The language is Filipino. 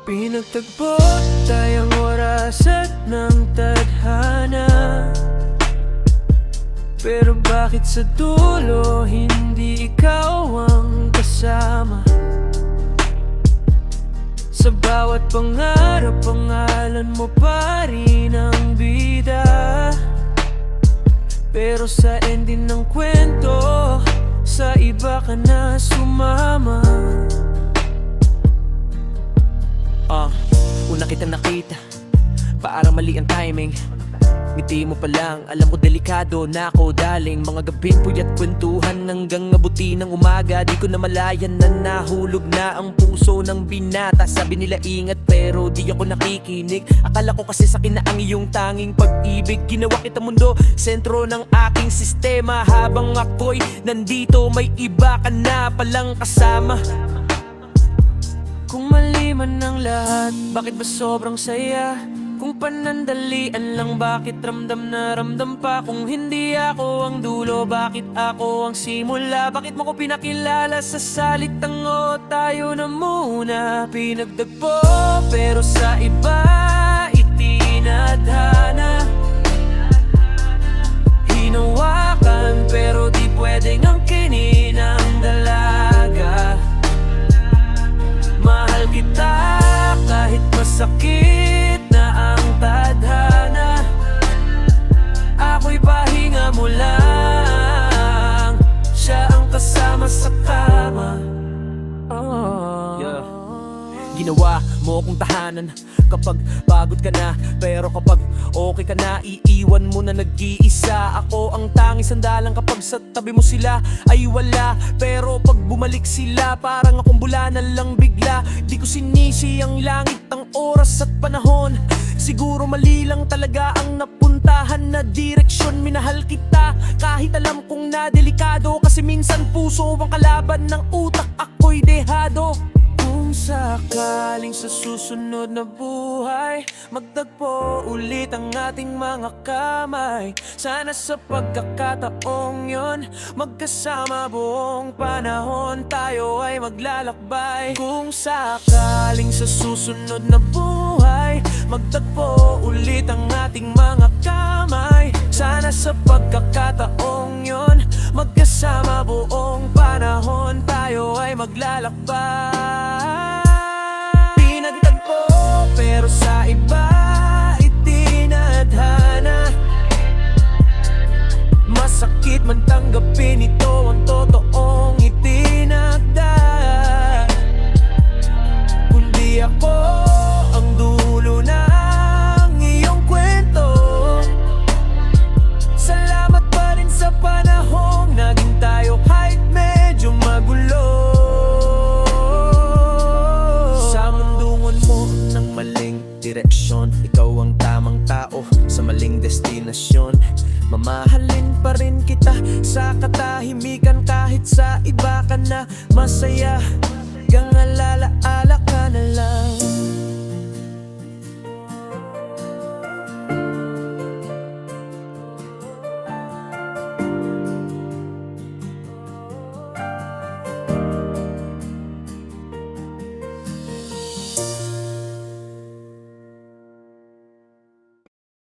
Pinagtagpo tayong oras at ng tadhana, pero bakit sa dulo hindi ikaw ang kasama? Sa bawat pangarap, pangalan mo pa rin ang bida, pero sa ending ng kwento, sa iba ka na sumama. Una kitang nakita, parang mali ang timing. Ngiti mo pa lang, alam ko delikado na ako daling. Mga gabing puyat kwentuhan hanggang abuti ng umaga. Di ko na malayan na nahulog na ang puso ng binata. Sabi nila ingat pero di ako nakikinig. Akala ko kasi sakin na ang iyong tanging pag-ibig. Ginawa kita mundo, sentro ng aking sistema. Habang ako'y nandito, may iba ka na palang kasama. Kung mali man ang lahat, bakit ba sobrang saya? Kung panandalian lang, bakit ramdam na ramdam pa? Kung hindi ako ang dulo, bakit ako ang simula? Bakit mo ko pinakilala sa salitang o tayo na muna? Pinagtagpo pero sa iba itinadhana, hinawakan pero di pwedeng angkinin ang dalaga. Mahal kita kahit masakit na ang tadhana. Ako'y pahinga mo lang, siya ang kasama sa kama. Ginawa mo kong tahanan kapag pagod ka na, pero kapag okay ka na, iiwan mo na nag-iisa. Ako ang tanging sandalan kapag sa tabi mo sila ay wala, pero pag bumalik sila, parang akong bula na lang bigla. Di ko sinisi ang langit, ang oras at panahon. Siguro mali lang talaga ang napuntahan na direksyon. Minahal kita kahit alam kong na delikado, kasi minsan puso ang kalaban ng utak, ako'y dehado. Kung sakaling sa susunod na buhay magtagpo ulit ang ating mga kamay, sana sa pagkakataong yon magkasama buong panahon tayo ay maglalakbay. Kung sakaling sa susunod na buhay magtagpo ulit ang ating mga kamay, sana sa pagkakataong yon magkasama buong panahon tayo ay maglalakbay. Pinagtagpo pero sa iba itinadhana, masakit man tanggapin ito ang totoong itinagda. Kundi ako ang dulo ng iyong kwento, salamat pa rin sa panahong naging tayo kahit medyo magulo. Sa mundungon mo ng maling direksyon, ikaw ang tamang tao sa maling destinasyon. Mamahalin pa rin kita sa katahimikan, kahit sa iba ka na masaya, hanggang alaala ka na lang.